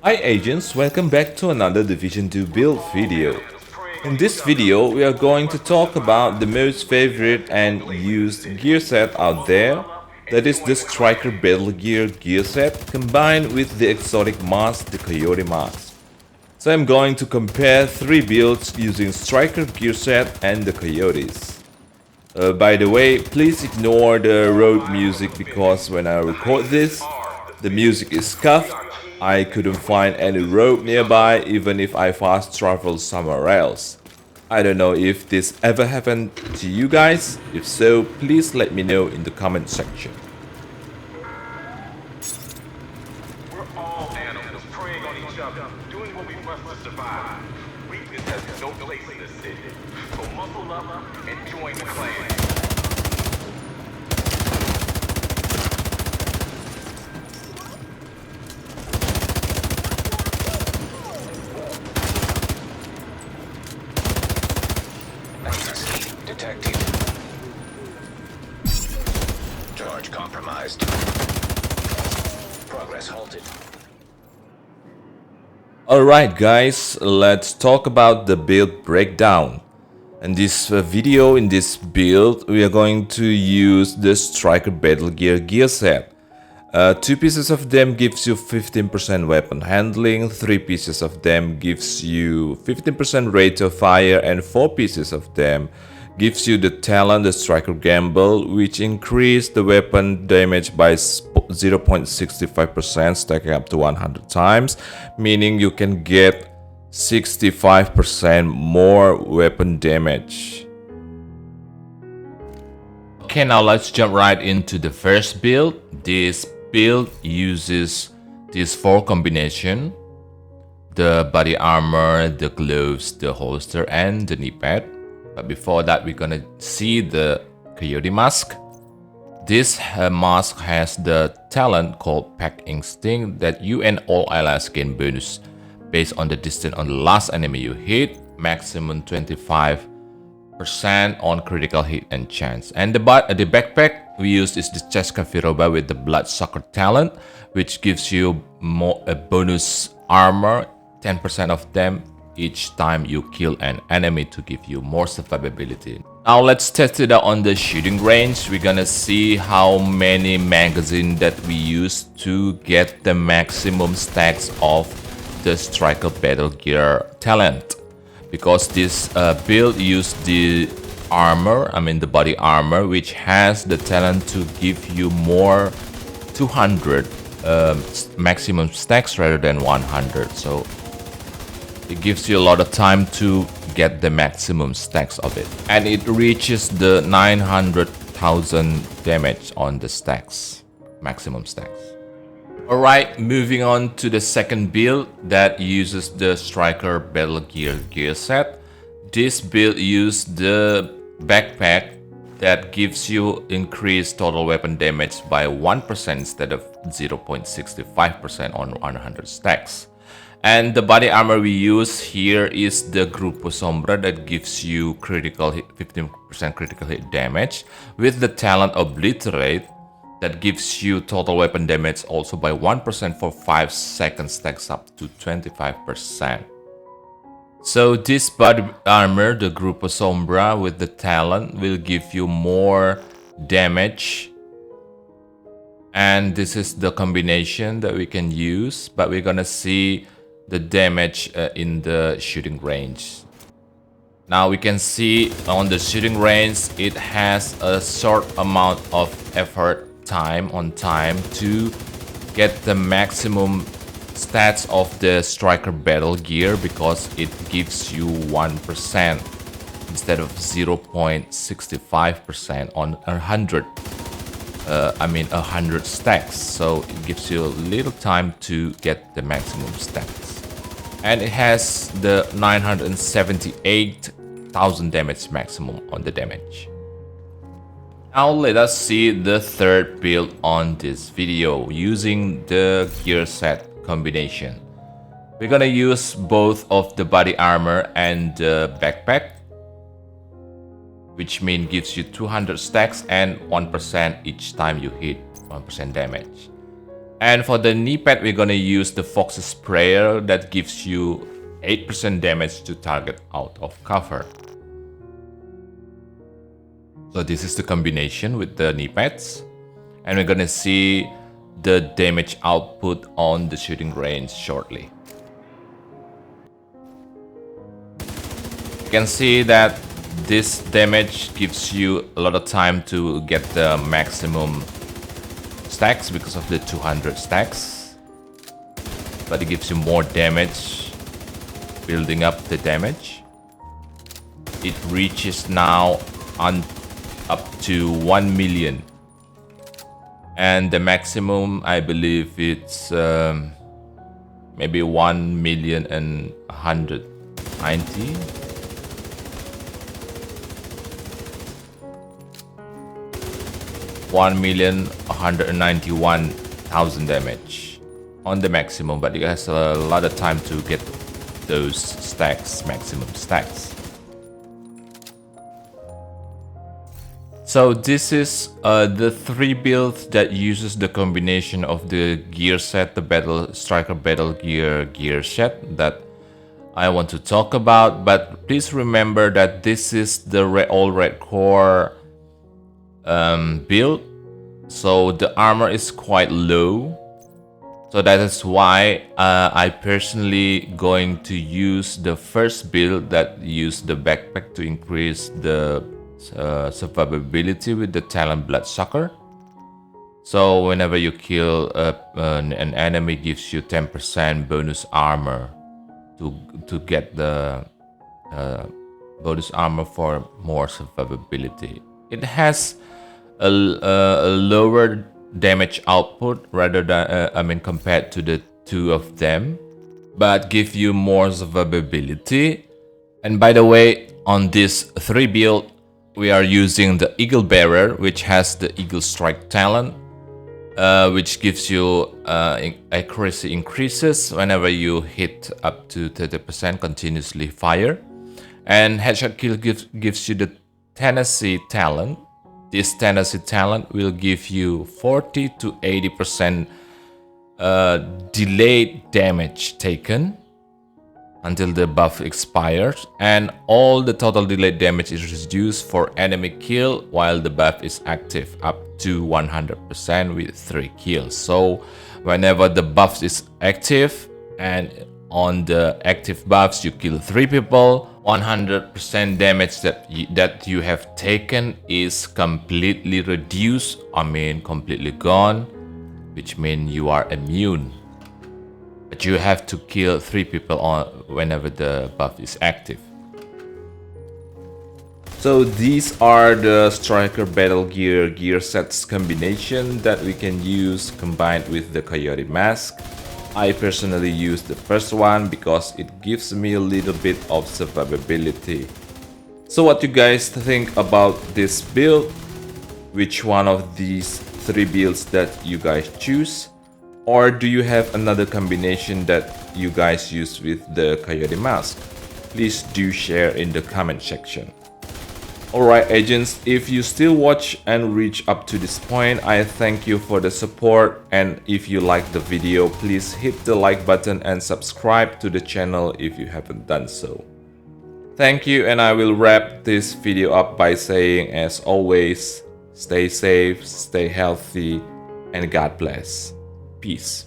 Hi agents, welcome back to another Division 2 build video. In this video, we are going to talk about the most favorite and used gear set out there. That is the Striker Battlegear gear set combined with the exotic mask, the Coyote mask. So I'm going to compare 3 builds using Striker gear set and the Coyotes. By the way, please ignore the road music because when I record this, the music is scuffed. I couldn't find any road nearby even if I fast travel somewhere else. I don't know if this ever happened to you guys. If so, please let me know in the comment section. We're all animals preying on each other, doing what we must to survive. Weakness has no place in this city. So muscle up and join the clan. Detected. Charge compromised. Progress halted. Alright guys, let's talk about the build breakdown. In this video, in this build, we are going to use the Striker Battlegear gear set. 2 pieces of them gives you 15% weapon handling, 3 pieces of them gives you 15% rate of fire, and 4 pieces of them gives you the talent, the Striker Gamble, which increase the weapon damage by 0.65%, stacking up to 100 times, meaning you can get 65% more weapon damage. Okay, now let's jump right into the first build. This build uses these 4 combination: the body armor, the gloves, the holster, and the knee pad. But before that, we're gonna see the Coyote mask. This mask has the talent called Pack Instinct that you and all allies gain bonus based on the distance on the last enemy you hit, maximum 25% on critical hit and chance. And the backpack we use is the Cheska Viroba with the Bloodsucker talent, which gives you more a bonus armor, 10% of them each time you kill an enemy to give you more survivability. Now let's test it out on the shooting range. We're gonna see how many magazines that we use to get the maximum stacks of the Striker Battlegear talent. Because this build uses the armor, the body armor, which has the talent to give you more 200 maximum stacks rather than 100. So it gives you a lot of time to get the maximum stacks of it. And it reaches the 900,000 damage on the stacks, maximum stacks. Alright, moving on to the second build that uses the Striker Battlegear gear set. This build uses the backpack that gives you increased total weapon damage by 1% instead of 0.65% on 100 stacks. And the body armor we use here is the Grupo Sombra that gives you critical hit, 15% critical hit damage, with the talent Obliterate that gives you total weapon damage also by 1% for 5 seconds, stacks up to 25%. So this body armor, the Grupo Sombra with the talent, will give you more damage. And this is the combination that we can use, but we're gonna see the damage in the shooting range. Now we can see on the shooting range, it has a short amount of effort time to get the maximum stats of the Striker Battlegear, because it gives you 1% instead of 0.65% on 100 100 stacks. So it gives you a little time to get the maximum stats. And it has the 978,000 damage maximum on the damage. Now let us see the third build on this video using the gear set combination. We're gonna use both of the body armor and the backpack, which means gives you 200 stacks and 1% each time you hit 1% damage. And for the knee pad, we're gonna use the Fox Sprayer that gives you 8% damage to target out of cover. So this is the combination with the knee pads. And we're gonna see the damage output on the shooting range shortly. You can see that this damage gives you a lot of time to get the maximum stacks because of the 200 stacks. But it gives you more damage, building up the damage. It reaches now on up to 1 million. And the maximum, I believe it's maybe 1,190,000. 1,191,000 damage on the maximum, but it has a lot of time to get those stacks, maximum stacks. So this is the 3 builds that uses the combination of the gear set, the Striker Battlegear gear set that I want to talk about. But please remember that this is the all red core build, so the armor is quite low. So that is why I personally going to use the first build that use the backpack to increase the survivability with the talent Bloodsucker. So whenever you kill an enemy, gives you 10% bonus armor to get the bonus armor for more survivability. It has a lower damage output rather than compared to the two of them, but give you more survivability. And by the way, on this 3 build, we are using the Eagle Bearer, which has the Eagle Strike talent, which gives you accuracy increases whenever you hit up to 30% continuously fire. And Headshot Kill gives you the Tenacity talent. This Tenacity talent will give you 40 to 80% delayed damage taken until the buff expires, and all the total delayed damage is reduced for enemy kill while the buff is active up to 100% with 3 kills. So whenever the buff is active and on the active buffs you kill 3 people, 100% damage that you have taken is completely reduced, completely gone, which means you are immune. But you have to kill 3 people whenever the buff is active. So these are the Striker Battlegear gear sets combination that we can use combined with the Coyote mask. I personally use the first one because it gives me a little bit of survivability. So what you guys think about this build? Which one of these 3 builds that you guys choose? Or do you have another combination that you guys use with the Coyote mask? Please do share in the comment section. Alright agents, if you still watch and reach up to this point, I thank you for the support, and if you like the video, please hit the like button and subscribe to the channel if you haven't done so. Thank you, and I will wrap this video up by saying, as always, stay safe, stay healthy, and God bless. Peace.